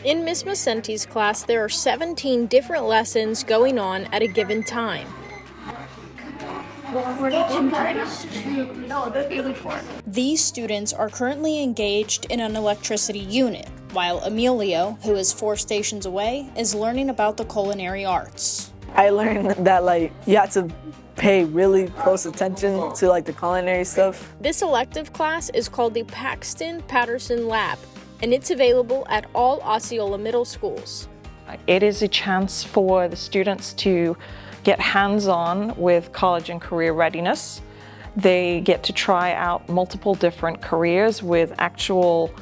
In Miss Misenti's class, there are 17 different lessons going on at a given time. These students are currently engaged in an electricity unit, while Emilio, who is 4 stations away, is learning about the culinary arts. I learned that you have to pay really close attention to the culinary stuff. This elective class is called the Paxton-Patterson Lab, and it's available at all Osceola middle schools. It is a chance for the students to get hands-on with college and career readiness. They get to try out multiple different careers with actual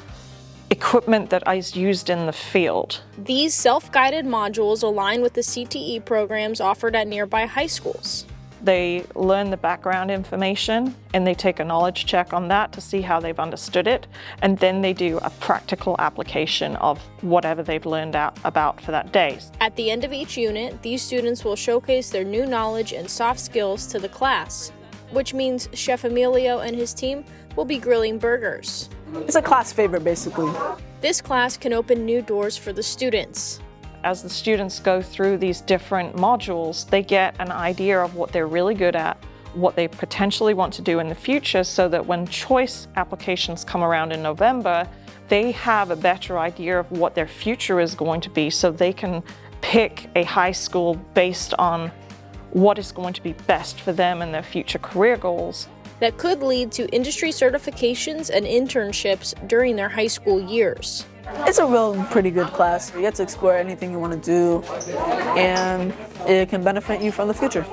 equipment that is used in the field. These self-guided modules align with the CTE programs offered at nearby high schools. They learn the background information and they take a knowledge check on that to see how they've understood it, and then they do a practical application of whatever they've learned about for that day. At the end of each unit, these students will showcase their new knowledge and soft skills to the class, which means Chef Emilio and his team will be grilling burgers. It's a class favorite, basically. This class can open new doors for the students. As the students go through these different modules, they get an idea of what they're really good at, what they potentially want to do in the future, so that when choice applications come around in November, they have a better idea of what their future is going to be, so they can pick a high school based on what is going to be best for them and their future career goals. That could lead to industry certifications and internships during their high school years. It's a pretty good class. You get to explore anything you want to do, and it can benefit you from the future.